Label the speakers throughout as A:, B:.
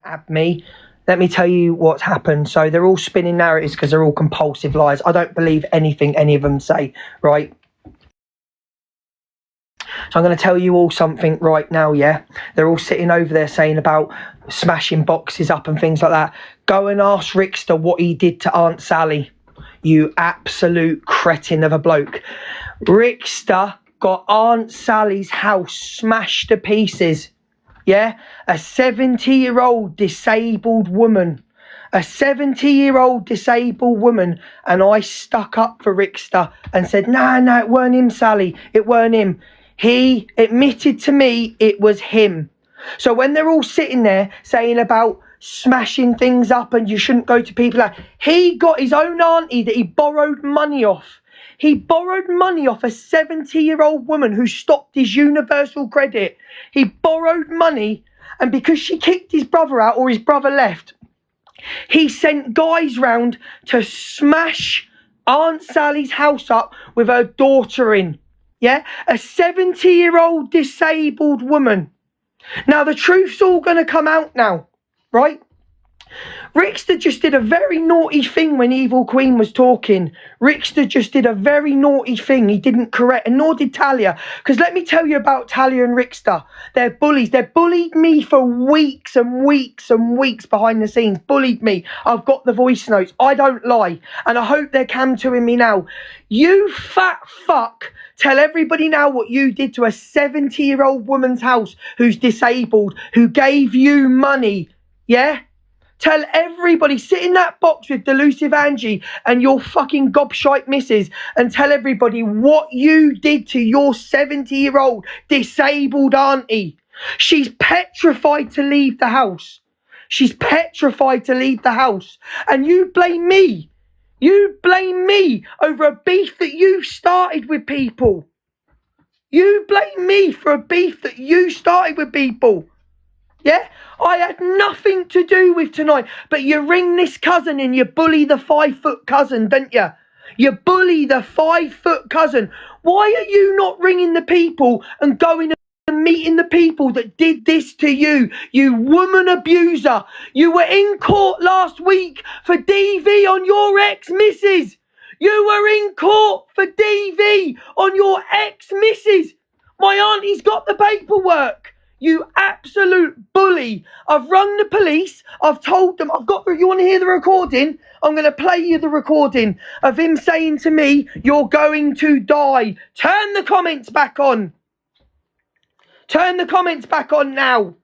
A: at me. Let me tell you what's happened. So they're all spinning narratives because they're all compulsive lies. I don't believe anything any of them say, right? So I'm going to tell you all something right now, yeah? They're all sitting over there saying about smashing boxes up and things like that. Go and ask Ricksta what he did to Aunt Sally, you absolute cretin of a bloke. Ricksta got Aunt Sally's house smashed to pieces. Yeah, a 70-year-old disabled woman. A 70-year-old disabled woman. And I stuck up for Ricksta and said, no, it weren't him, Sally. It weren't him. He admitted to me it was him. So when they're all sitting there saying about smashing things up and you shouldn't go to people, he got his own auntie that he borrowed money off. He borrowed money off a 70-year-old woman who stopped his universal credit. He borrowed money, and because she kicked his brother out or his brother left, he sent guys round to smash Aunt Sally's house up with her daughter in. Yeah? A 70-year-old disabled woman. Now, the truth's all going to come out now, right? Ricksta just did a very naughty thing when Evil Queen was talking. Ricksta just did a very naughty thing. He didn't correct, and nor did Talia. Because let me tell you about Talia and Ricksta. They're bullies. They bullied me for weeks and weeks and weeks behind the scenes. Bullied me. I've got the voice notes. I don't lie. And I hope they're cam-toing me now. You fat fuck. Tell everybody now what you did to a 70-year-old woman's house who's disabled, who gave you money. Yeah? Tell everybody, sit in that box with Delusive Angie and your fucking gobshite missus and tell everybody what you did to your 70-year-old disabled auntie. She's petrified to leave the house. She's petrified to leave the house. And you blame me. You blame me over a beef that you started with people. You blame me for a beef that you started with people. Yeah? I had nothing to do with tonight. But you ring this cousin and you bully the 5-foot cousin, don't you? You bully the 5-foot cousin. Why are you not ringing the people and going and meeting the people that did this to you? You woman abuser. You were in court last week for DV on your ex-missus. You were in court for DV on your ex-missus. My auntie's got the paperwork. You absolute bully. I've rung the police. I've told them. You want to hear the recording? I'm going to play you the recording of him saying to me, you're going to die. Turn the comments back on. Turn the comments back on now.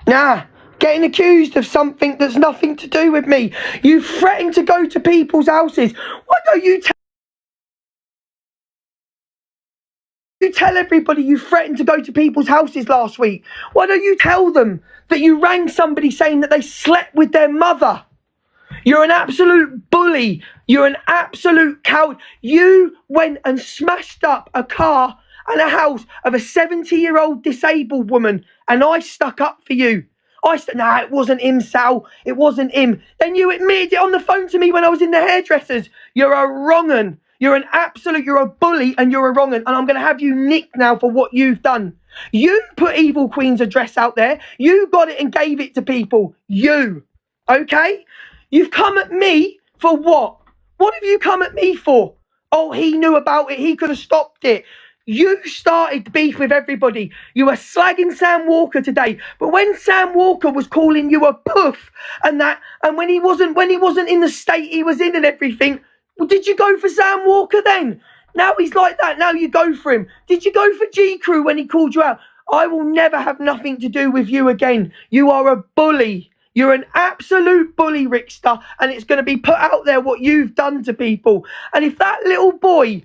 A: Nah. Getting accused of something that's nothing to do with me. You threaten to go to people's houses. Why don't you tell everybody you threatened to go to people's houses last week? Why don't you tell them that you rang somebody saying that they slept with their mother? You're an absolute bully. You're an absolute coward. You went and smashed up a car and a house of a 70-year-old disabled woman, and I stuck up for you. I said, nah, it wasn't him, Sal. It wasn't him. Then you admitted it on the phone to me when I was in the hairdressers. You're a wrong'un. You're a bully and you're a wrong'un. And I'm going to have you nicked now for what you've done. You put Evil Queen's address out there. You got it and gave it to people. You. Okay? You've come at me for what? What have you come at me for? Oh, he knew about it. He could have stopped it. You started beef with everybody. You were slagging Sam Walker today, but when Sam Walker was calling you a poof and when he wasn't in the state he was in and everything, well, did you go for Sam Walker then? Now he's like that. Now you go for him. Did you go for G Crew when he called you out? I will never have nothing to do with you again. You are a bully. You're an absolute bully, Ricksta, and it's going to be put out there what you've done to people. And if that little boy,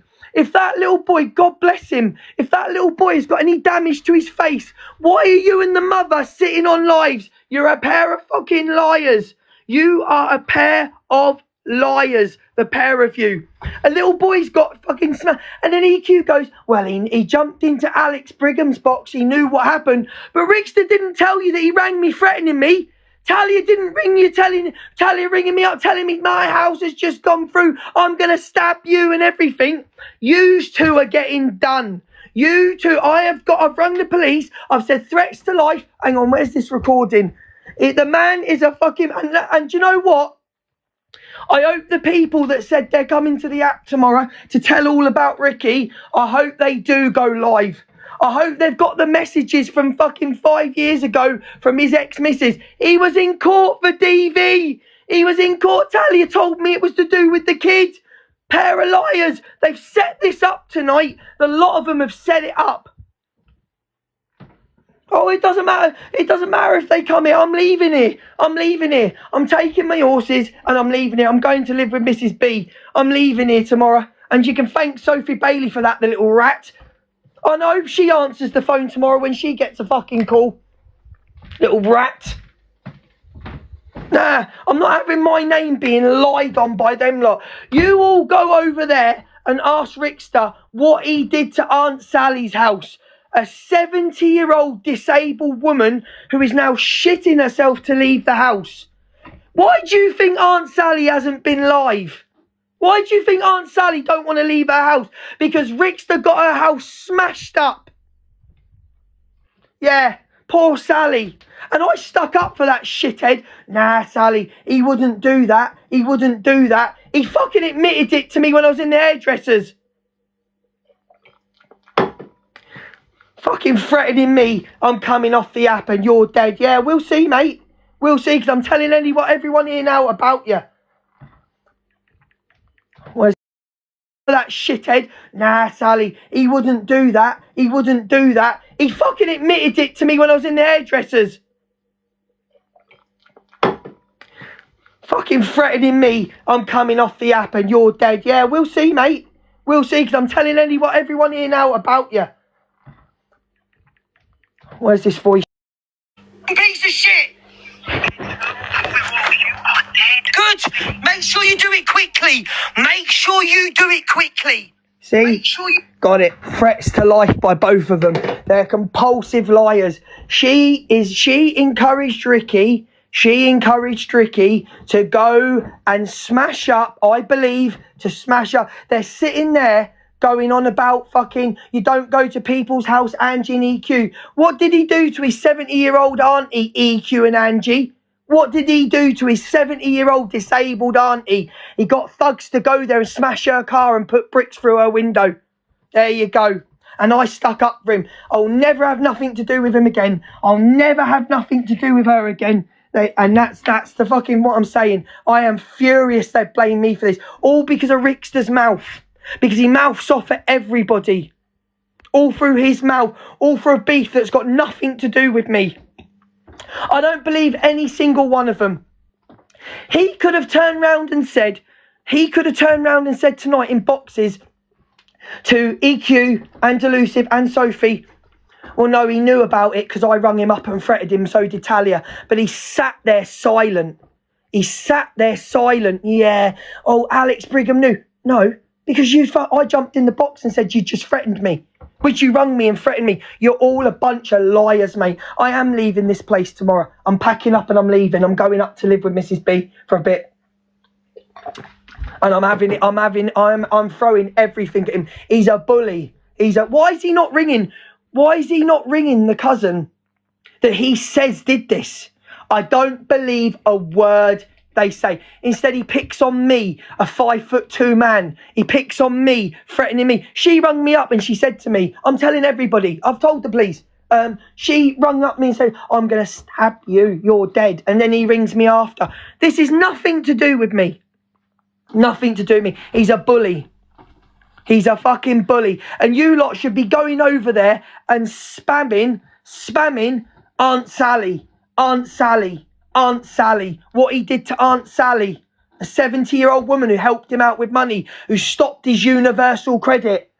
A: God bless him, if that little boy has got any damage to his face, why are you and the mother sitting on lives? You're a pair of fucking liars. You are a pair of liars, the pair of you. A little boy's got fucking smacked. And then EQ goes, well, he jumped into Alex Brigham's box. He knew what happened. But Ricksta didn't tell you that he rang me threatening me. Talia didn't ring you, Talia ringing me up, telling me my house has just gone through. I'm going to stab you and everything. You two are getting done. You two, I've rung the police. I've said threats to life. Hang on, where's this recording? The man is a fucking, and do you know what? I hope the people that said they're coming to the app tomorrow to tell all about Ricky, I hope they do go live. I hope they've got the messages from fucking 5 years ago from his ex-missus. He was in court for DV. He was in court. Talia told me it was to do with the kid. Pair of liars. They've set this up tonight. A lot of them have set it up. Oh, it doesn't matter. It doesn't matter if they come here. I'm leaving here. I'm leaving here. I'm taking my horses and I'm leaving here. I'm going to live with Mrs. B. I'm leaving here tomorrow. And you can thank Sophie Bailey for that, the little rat. I know she answers the phone tomorrow when she gets a fucking call. Little rat. Nah, I'm not having my name being lied on by them lot. You all go over there and ask Ricksta what he did to Aunt Sally's house. A 70-year-old disabled woman who is now shitting herself to leave the house. Why do you think Aunt Sally hasn't been live? Why do you think Aunt Sally don't want to leave her house? Because Ricksta got her house smashed up. Yeah, poor Sally. And I stuck up for that shithead. Nah, Sally, he wouldn't do that. He wouldn't do that. He fucking admitted it to me when I was in the hairdressers. Fucking threatening me. I'm coming off the app and you're dead. Yeah, we'll see, mate. We'll see, because I'm telling everyone here now about you. Where's that shithead? Nah, Sally, he wouldn't do that. He wouldn't do that. He fucking admitted it to me when I was in the hairdressers. Fucking threatening me. I'm coming off the app and you're dead. Yeah, we'll see, mate. We'll see, because I'm telling everyone here now about you. Where's this voice? Piece of shit! Good! Make sure you do it quickly! Make sure you do it quickly! See? Make sure you... Got it. Threats to life by both of them. They're compulsive liars. She encouraged Ricky. She encouraged Ricky to go and smash up, I believe, to smash up. They're sitting there going on about fucking, you don't go to people's house, Angie and EQ. What did he do to his 70-year-old auntie, EQ and Angie? What did he do to his 70-year-old disabled auntie? He got thugs to go there and smash her car and put bricks through her window. There you go. And I stuck up for him. I'll never have nothing to do with him again. I'll never have nothing to do with her again. And that's the fucking what I'm saying. I am furious they blame me for this. All because of Ricksta's mouth. Because he mouths off at everybody. All through his mouth. All for a beef that's got nothing to do with me. I don't believe any single one of them. He could have turned round and said tonight in boxes to EQ and Delusive and Sophie, well, no, he knew about it because I rung him up and threatened him, so did Talia. But he sat there silent. He sat there silent. Yeah. Oh, Alex Brigham knew. No. Because I jumped in the box and said you just threatened me. Which you rung me and threatened me. You're all a bunch of liars, mate. I am leaving this place tomorrow. I'm packing up and I'm leaving. I'm going up to live with Mrs. B for a bit. And I'm throwing everything at him. He's a bully. Why is he not ringing? Why is he not ringing the cousin that he says did this? I don't believe a word they say. Instead, he picks on me, a 5'2" man. He picks on me, threatening me. She rung me up and she said to me, I'm telling everybody, I've told the police. She rung up me and said, I'm going to stab you, you're dead. And then he rings me after. This is nothing to do with me. Nothing to do with me. He's a bully. He's a fucking bully. And you lot should be going over there and spamming Aunt Sally. Aunt Sally. Aunt Sally, what he did to Aunt Sally, a 70-year-old woman who helped him out with money, who stopped his universal credit.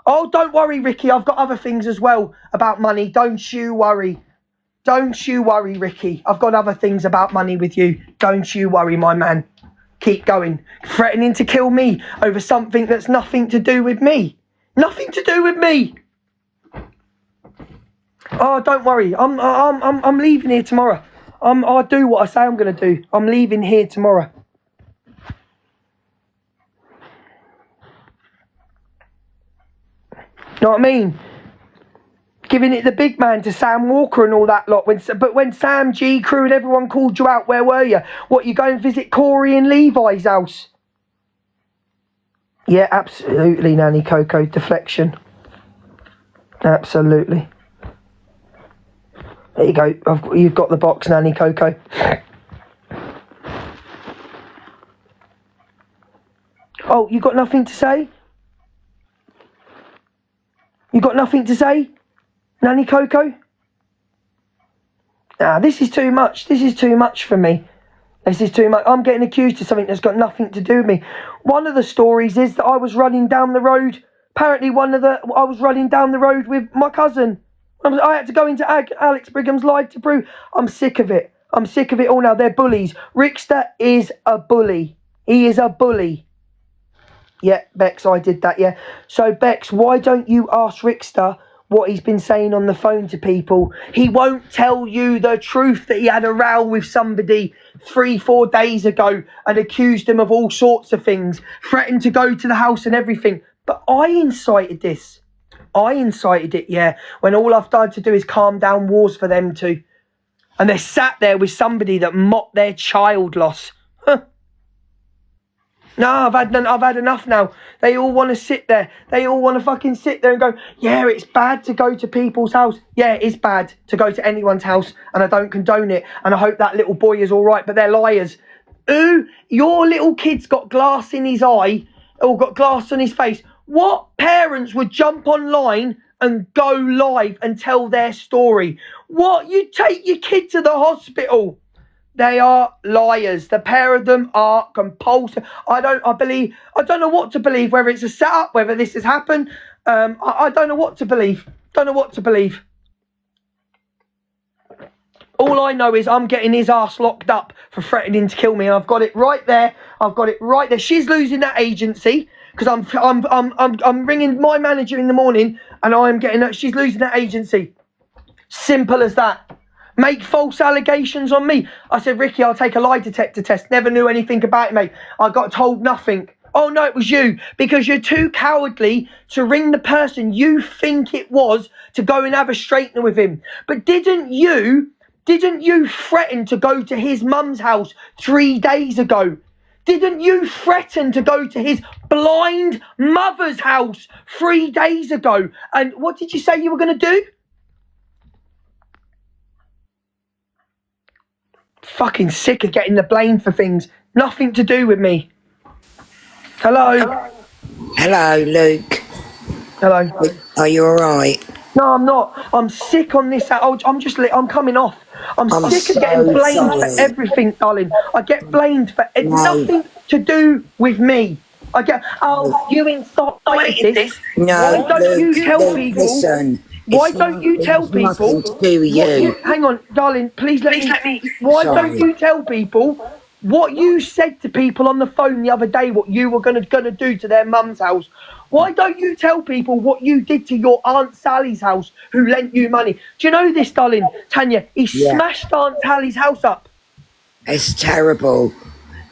A: Oh, don't worry, Ricky, I've got other things as well about money. Don't you worry. Don't you worry, Ricky. I've got other things about money with you. Don't you worry, my man. Keep going. Threatening to kill me over something that's nothing to do with me. Nothing to do with me. Oh, don't worry. I'm leaving here tomorrow. I'll do what I say I'm going to do. I'm leaving here tomorrow. Know what I mean? Giving it the big man to Sam Walker and all that lot. But when Sam, G Crew and everyone called you out, where were you? What, you go and visit Corey and Levi's house? Yeah, absolutely, Nanny Coco. Deflection. Absolutely. There you go. You've got the box, Nanny Coco. Oh, you got nothing to say? You got nothing to say, Nanny Coco? Nah, this is too much. This is too much for me. This is too much. I'm getting accused of something that's got nothing to do with me. One of the stories is that I was running down the road. Apparently, I was running down the road with my cousin. I had to go into Alex Brigham's live to prove. I'm sick of it. I'm sick of it all now. They're bullies. Ricksta is a bully. He is a bully. Yeah, Bex, I did that, yeah. So, Bex, why don't you ask Ricksta what he's been saying on the phone to people? He won't tell you the truth that he had a row with somebody 3-4 days ago and accused him of all sorts of things, threatened to go to the house and everything. But I incited this. I incited it, yeah, when all I've done to do is calm down wars for them two. And they're sat there with somebody that mocked their child loss. Huh. No, I've had enough now. They all want to sit there. They all want to fucking sit there and go, yeah, it's bad to go to people's house. Yeah, it is bad to go to anyone's house, and I don't condone it. And I hope that little boy is all right, but they're liars. Ooh, your little kid's got glass in his eye or got glass on his face. What parents would jump online and go live and tell their story? What? You take your kid to the hospital. They are liars. The pair of them are compulsive. I don't know what to believe, whether it's a setup, whether this has happened. I don't know what to believe. Don't know what to believe. All I know is I'm getting his ass locked up for threatening to kill me, and I've got it right there. I've got it right there. She's losing that agency because I'm ringing my manager in the morning, and I'm getting that. She's losing that agency. Simple as that. Make false allegations on me. I said, Ricky, I'll take a lie detector test. Never knew anything about it, mate. I got told nothing. Oh, no, it was you. Because you're too cowardly to ring the person you think it was to go and have a straightener with him. But didn't you threaten to go to his mum's house 3 days ago? Didn't you threaten to go to his blind mother's house 3 days ago? And what did you say you were going to do? Fucking sick of getting the blame for things. Nothing to do with me. Hello?
B: Hello, Luke.
A: Hello?
B: Are you alright?
A: No, I'm not. I'm sick on this. I'm coming off. I'm sick of getting blamed for everything, darling. I get blamed for nothing to do with me. I get, you incited this.
B: No,
A: Why don't you tell people?
B: Listen.
A: Why don't you tell people?
B: Nothing to do with you.
A: Hang on, darling. Please let me. Why don't you tell people what you said to people on the phone the other day? What you were gonna do to their mum's house? Why don't you tell people what you did to your Aunt Sally's house, who lent you money? Do you know this, darling? Tanya, he smashed Aunt Sally's house up.
B: It's terrible.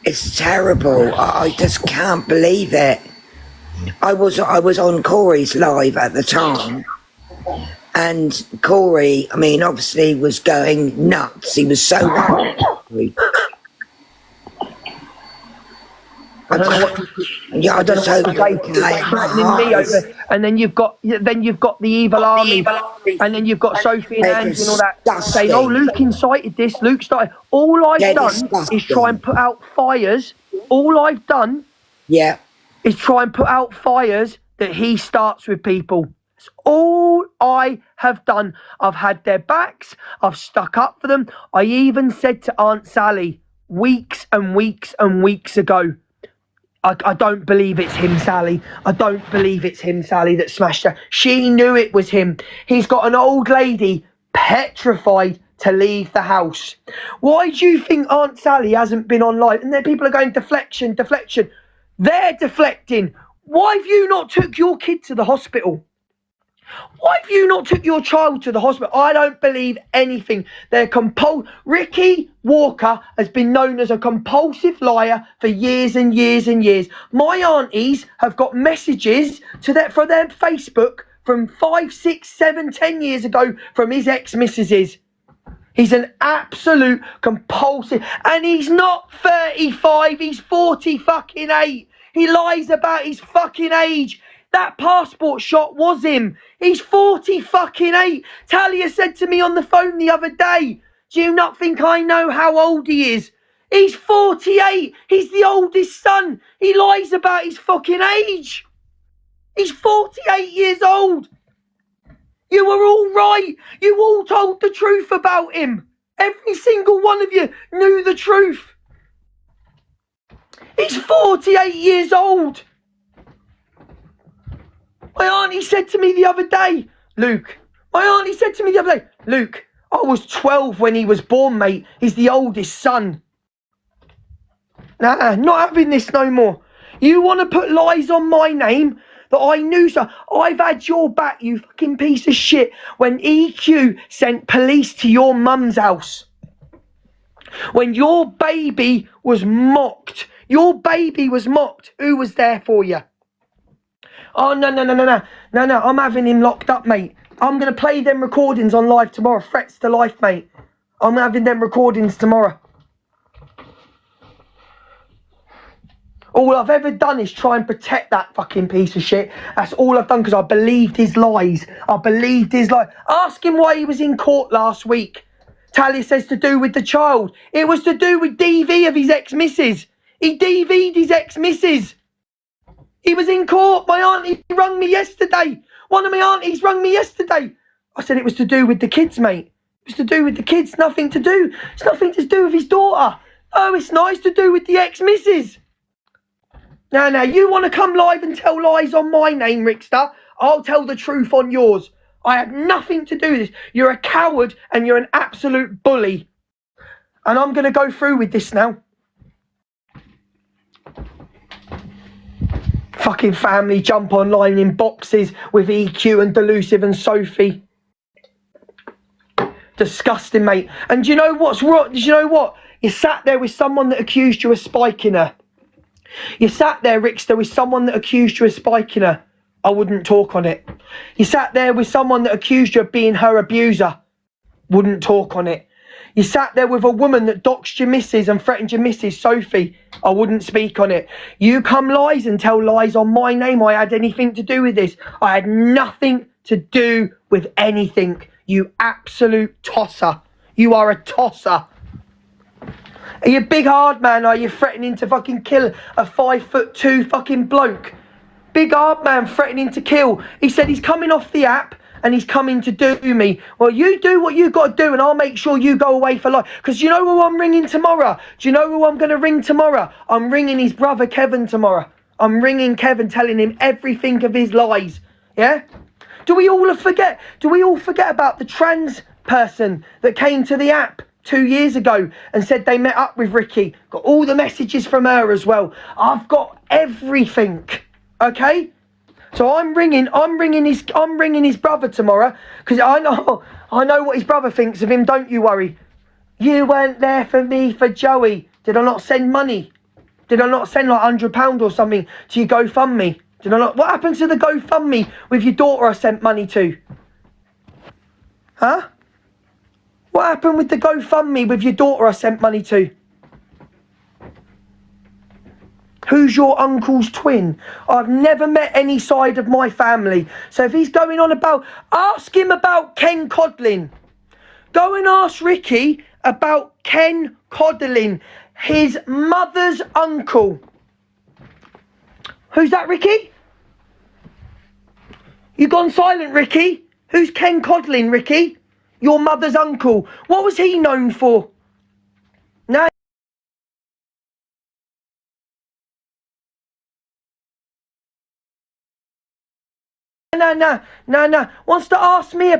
B: It's terrible. I just can't believe it. I was on Corey's live at the time. And Corey, I mean, obviously was going nuts. He was so angry. I just hope
A: threatening me over, and then you've got the evil army, and then you've got Sophie and Angie and all that saying, "Oh, Luke incited this. Luke started." All I've done is try and put out fires. All I've done, is try and put out fires that he starts with people. It's all I have done. I've had their backs. I've stuck up for them. I even said to Aunt Sally weeks and weeks and weeks ago, I don't believe it's him, Sally. I don't believe it's him, Sally, that smashed her. She knew it was him. He's got an old lady petrified to leave the house. Why do you think Aunt Sally hasn't been on live? And then people are going, deflection. They're deflecting. Why have you not took your kid to the hospital? Why have you not took your child to the hospital? I don't believe anything. Ricky Walker has been known as a compulsive liar for years and years and years. My aunties have got messages for their Facebook from 5, 6, 7, 10 years ago from his ex-missuses. He's an absolute compulsive, and he's not 35, he's 40 fucking 8. He lies about his fucking age. That passport shot was him. He's 40 fucking 8. Talia said to me on the phone the other day, do you not think I know how old he is? He's 48. He's the oldest son. He lies about his fucking age. He's 48 years old. You were all right. You all told the truth about him. Every single one of you knew the truth. He's 48 years old. My auntie said to me the other day, Luke, I was 12 when he was born, mate. He's the oldest son. Nah, not having this no more. You want to put lies on my name that I knew, so I've had your back, you fucking piece of shit, when EQ sent police to your mum's house. When your baby was mocked. Who was there for you? Oh, no, I'm having him locked up, mate. I'm going to play them recordings on live tomorrow. Threats to life, mate. I'm having them recordings tomorrow. All I've ever done is try and protect that fucking piece of shit. That's all I've done because I believed his lies. Ask him why he was in court last week. Talia says to do with the child. It was to do with DV of his ex-missus. He DV'd his ex-missus. He was in court. My auntie rung me yesterday. One of my aunties rung me yesterday. I said it was to do with the kids, mate. It was to do with the kids. Nothing to do. It's nothing to do with his daughter. Oh, it's nice to do with the ex-missus. Now, you want to come live and tell lies on my name, Ricksta? I'll tell the truth on yours. I had nothing to do with this. You're a coward and you're an absolute bully. And I'm going to go through with this now. Fucking family jump online in boxes with EQ and Delusive and Sophie. Disgusting, mate. And do you know what's wrong? Do you know what? You sat there with someone that accused you of spiking her. You sat there, Ricksta, with someone that accused you of spiking her. I wouldn't talk on it. You sat there with someone that accused you of being her abuser. Wouldn't talk on it. You sat there with a woman that doxed your missus and threatened your missus, Sophie. I wouldn't speak on it. You come lies and tell lies on my name. I had anything to do with this. I had nothing to do with anything. You absolute tosser. You are a tosser. Are you a big hard man? Are you threatening to fucking kill a 5'2" fucking bloke? Big hard man threatening to kill. He said he's coming off the app and he's coming to do me. Well, you do what you got to do and I'll make sure you go away for life. Because you know who I'm ringing tomorrow? Do you know who I'm going to ring tomorrow? I'm ringing his brother Kevin tomorrow. I'm ringing Kevin, telling him everything of his lies. Yeah? Do we all forget about the trans person that came to the app 2 years ago and said they met up with Ricky? Got all the messages from her as well. I've got everything. Okay? So I'm ringing his brother tomorrow because I know what his brother thinks of him. Don't you worry. You weren't there for me, for Joey. Did I not send money? Did I not send like £100 or something to your GoFundMe? Did I not? What happened to the GoFundMe with your daughter I sent money to? Huh? What happened with the GoFundMe with your daughter I sent money to? Who's your uncle's twin? I've never met any side of my family. So if he's going on about, ask him about Ken Codlin. Go and ask Ricky about Ken Codlin, his mother's uncle. Who's that, Ricky? You gone silent, Ricky? Who's Ken Codlin, Ricky? Your mother's uncle. What was he known for? No. No. Wants to ask me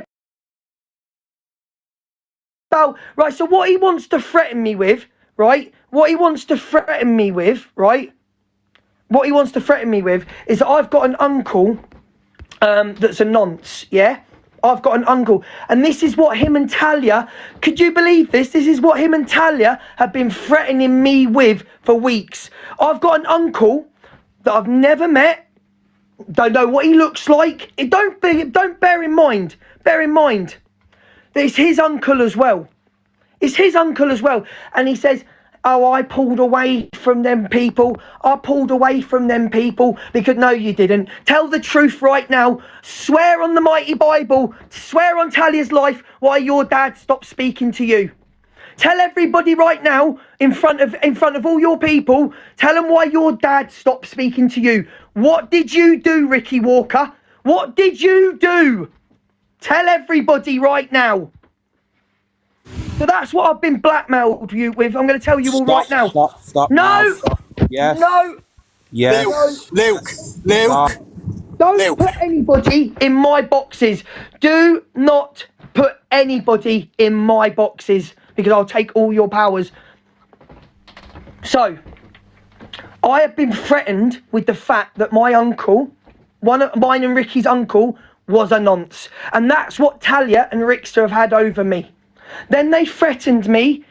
A: about, right, so what he wants to threaten me with, right? What he wants to threaten me with is that I've got an uncle that's a nonce, yeah? I've got an uncle, and this is what him and Talia, could you believe this? This is what him and Talia have been threatening me with for weeks. I've got an uncle that I've never met, don't know what he looks like. Don't bear in mind that it's his uncle as well. It's his uncle as well. And he says, oh, I pulled away from them people. I pulled away from them people because no, you didn't. Tell the truth right now. Swear on the mighty Bible. Swear on Talia's life why your dad stopped speaking to you. Tell everybody right now, in front of all your people, tell them why your dad stopped speaking to you. What did you do, Ricky Walker? What did you do? Tell everybody right now. So that's what I've been blackmailed you with. I'm going to tell you all right now.
C: Stop.
A: No.
C: Yes.
A: No.
C: Yes.
D: Luke.
A: Don't put anybody in my boxes. Do not put anybody in my boxes because I'll take all your powers. So, I have been threatened with the fact that my uncle, one of mine and Ricky's uncle, was a nonce. And that's what Talia and Ricksta have had over me. Then they threatened me.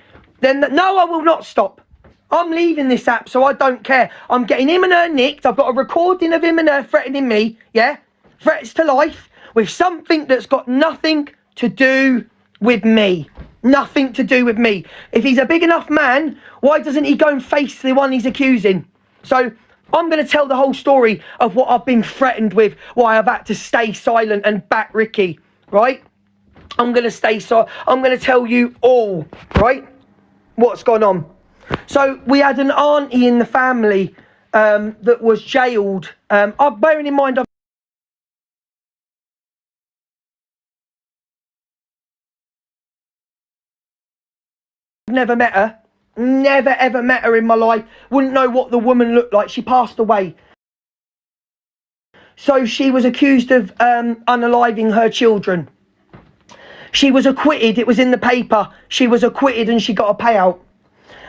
A: No, I will not stop. I'm leaving this app, so I don't care. I'm getting him and her nicked. I've got a recording of him and her threatening me, yeah? Threats to life with something that's got nothing to do with me. Nothing to do with me. If he's a big enough man, why doesn't he go and face the one he's accusing? So I'm going to tell the whole story of what I've been threatened with, why I've had to stay silent and back Ricky, right? I'm going to stay silent. I'm going to tell you all, right, what's gone on. So we had an auntie in the family that was jailed. Bearing in mind, I've never met her. Never ever met her in my life. Wouldn't know what the woman looked like. She passed away. So she was accused of unaliving her children. She was acquitted. It was in the paper. She was acquitted and she got a payout.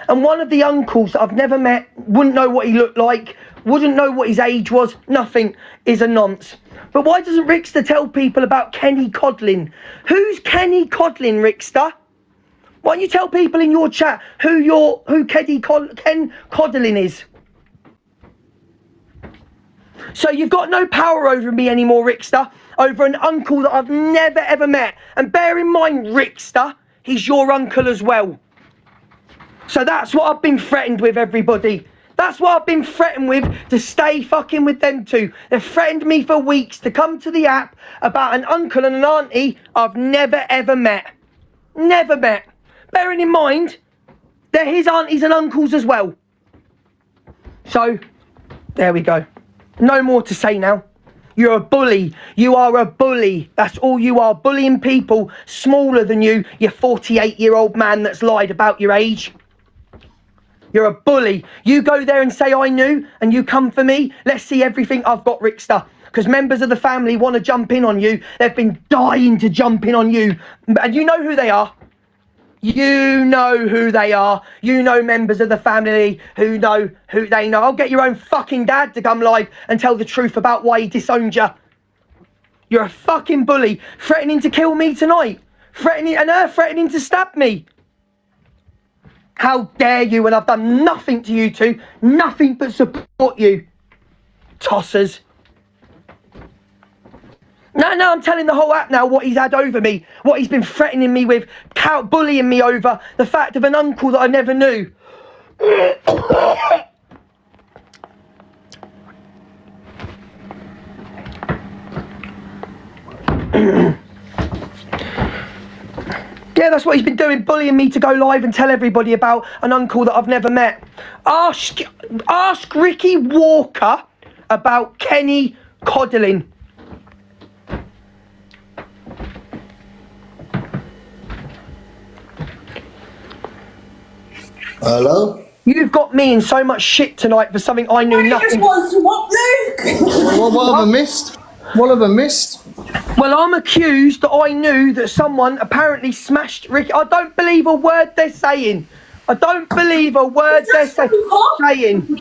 A: And one of the uncles that I've never met, wouldn't know what he looked like, wouldn't know what his age was, nothing, is a nonce. But why doesn't Ricksta tell people about Kenny Codlin? Who's Kenny Codlin, Ricksta? Why don't you tell people in your chat who Ken Codlin is? So you've got no power over me anymore, Ricksta, over an uncle that I've never ever met. And bear in mind, Ricksta, he's your uncle as well. So that's what I've been threatened with, everybody. That's what I've been threatened with, to stay fucking with them two. They've threatened me for weeks to come to the app about an uncle and an auntie I've never ever met. Never met. Bearing in mind, they're his aunties and uncles as well. So, there we go. No more to say now. You're a bully. You are a bully. That's all you are. Bullying people smaller than you 48-year-old man that's lied about your age. You're a bully. You go there and say I knew, and you come for me. Let's see everything I've got, Ricksta. Because members of the family want to jump in on you. They've been dying to jump in on you. And you know who they are. You know who they are. You know members of the family who know who they know. I'll get your own fucking dad to come live and tell the truth about why he disowned you. You're a fucking bully. Threatening to kill me tonight. And her threatening to stab me. How dare you, when I've done nothing to you two. Nothing but support you. Tossers. No, I'm telling the whole app now what he's had over me, what he's been threatening me with, bullying me over, the fact of an uncle that I never knew. Yeah, that's what he's been doing, bullying me to go live and tell everybody about an uncle that I've never met. Ask Ricky Walker about Kenny Codlin.
D: Hello?
A: You've got me in so much shit tonight for something I knew nothing.
D: What, Luke? What have I missed? What have I missed?
A: Well, I'm accused that I knew that someone apparently smashed Ricky. I don't believe a word they're saying. I don't believe a word they're saying.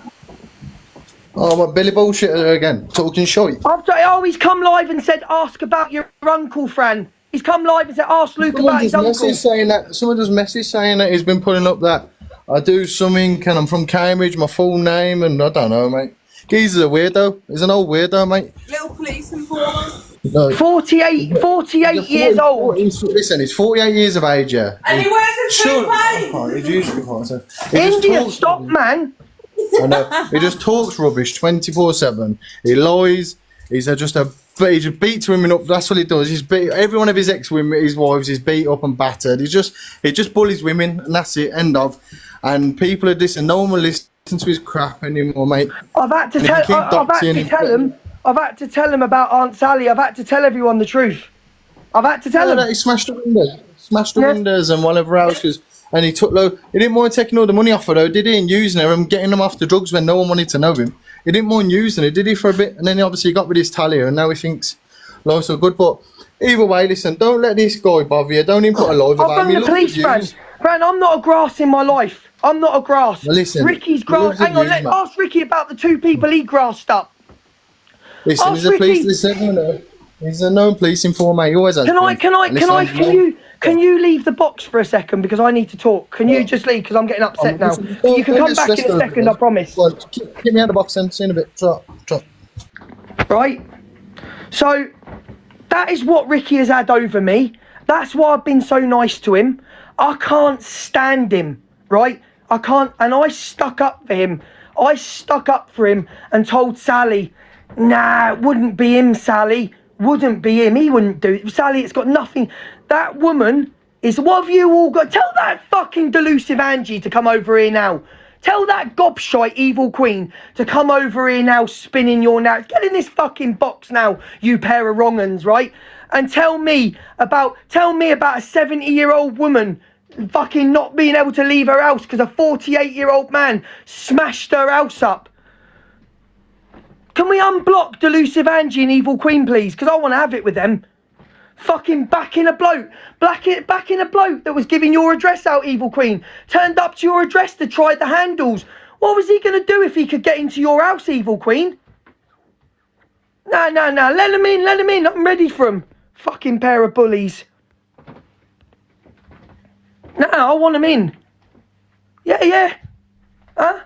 D: Oh, what, Billy bullshitter again? Talking shite?
A: He's come live and said, ask about your uncle, Fran. He's come live and said, ask Luke about his uncle.
D: Someone just message saying that he's been putting up that I do something and I'm from Cambridge, my full name, and I don't know, mate. He's a weirdo. He's an old weirdo, mate.
E: Little police informer.
D: No.
A: 48 years old.
D: Listen, he's 48 years of age, yeah.
E: And he wears a toupee.
A: India, stop, man.
D: I know. He just talks rubbish 24/7. He lies. He just beats women up. That's what he does. He's beat every one of his ex-women, his wives. He's beat up and battered. He just bullies women, and that's it. End of. And people are this, and no one will listen to his crap anymore, mate.
A: I've had to tell him about Aunt Sally. I've had to tell everyone the truth. I've had to tell him
D: that he smashed the windows, and whatever else. And he didn't mind taking all the money off her, though, did he? And using her and getting them off the drugs when no one wanted to know him. He didn't mind using it, did he, for a bit? And then obviously he got with his Talia, and now he thinks life's so good. But either way, listen, don't let this guy bother you. Don't even put a live about him.
A: I've done the police, Fran, I'm not a grass in my life. I'm not a grass.
D: Well, listen,
A: Ricky's grass. Hang on, ask Ricky about the 2 people he grassed up.
D: Listen, he's a known police informer. He always has.
A: Can you leave the box for a second, because I need to talk? Can you just leave, because I'm getting upset now. You can come back in a second, I promise.
D: Well, get me out of the box and see in a bit. Drop.
A: Right. So that is what Ricky has had over me. That's why I've been so nice to him. I can't stand him, right? I can't, and I stuck up for him. I stuck up for him and told Sally, nah, it wouldn't be him, Sally. Wouldn't be him. He wouldn't do it. Sally, it's got nothing. That woman is, what have you all got? Tell that fucking delusive Angie to come over here now. Tell that gobshite evil queen to come over here now, spinning your now. Get in this fucking box now, you pair of wrong uns, right? And tell me about a 70-year-old woman fucking not being able to leave her house because a 48-year-old man smashed her house up. Can we unblock delusive Angie and evil queen, please? Because I want to have it with them. Fucking back in a bloke that was giving your address out, evil queen. Turned up to your address to try the handles. What was he going to do if he could get into your house, evil queen? No. Let him in. I'm ready for him. Fucking pair of bullies. No, I want him in. Yeah. Huh?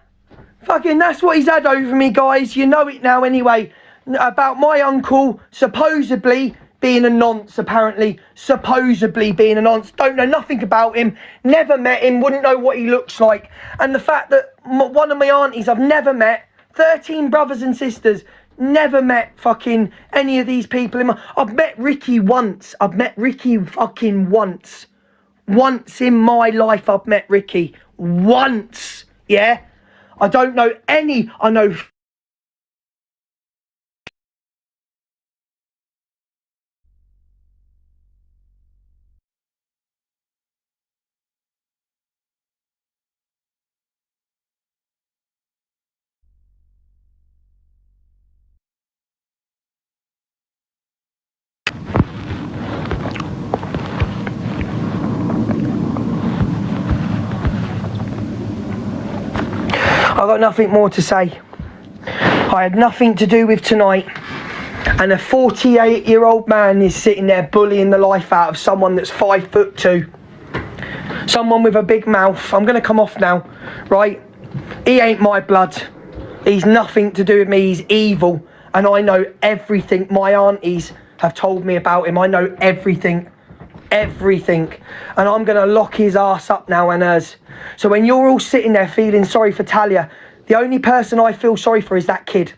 A: Fucking, that's what he's had over me, guys. You know it now anyway. About my uncle supposedly being a nonce, apparently. Supposedly being a nonce. Don't know nothing about him. Never met him. Wouldn't know what he looks like. And the fact that one of my aunties I've never met, 13 brothers and sisters, never met fucking any of these people. I've met Ricky once. I've met Ricky fucking once. Once in my life I've met Ricky. Once. Yeah? I don't know any. I know. I've got nothing more to say. I had nothing to do with tonight. And a 48-year-old man is sitting there bullying the life out of someone that's 5'2". Someone with a big mouth. I'm going to come off now, right? He ain't my blood. He's nothing to do with me. He's evil. And I know everything. My aunties have told me about him. I know everything. Everything. And I'm going to lock his ass up now and hers. So when you're all sitting there feeling sorry for Talia, the only person I feel sorry for is that kid.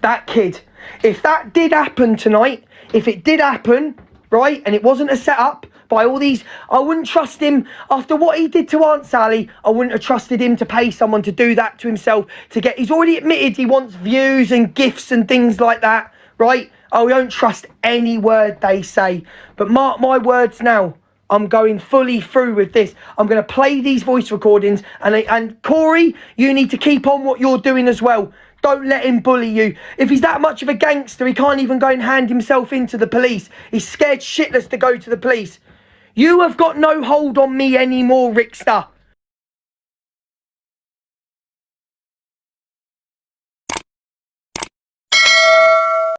A: That kid. If that did happen tonight, if it did happen, right, and it wasn't a setup by all these, I wouldn't trust him. After what he did to Aunt Sally, I wouldn't have trusted him to pay someone to do that to himself. He's already admitted he wants views and gifts and things like that, right? I don't trust any word they say. But mark my words now, I'm going fully through with this. I'm going to play these voice recordings. And Corey, you need to keep on what you're doing as well. Don't let him bully you. If he's that much of a gangster, he can't even go and hand himself into the police. He's scared shitless to go to the police. You have got no hold on me anymore, Ricksta.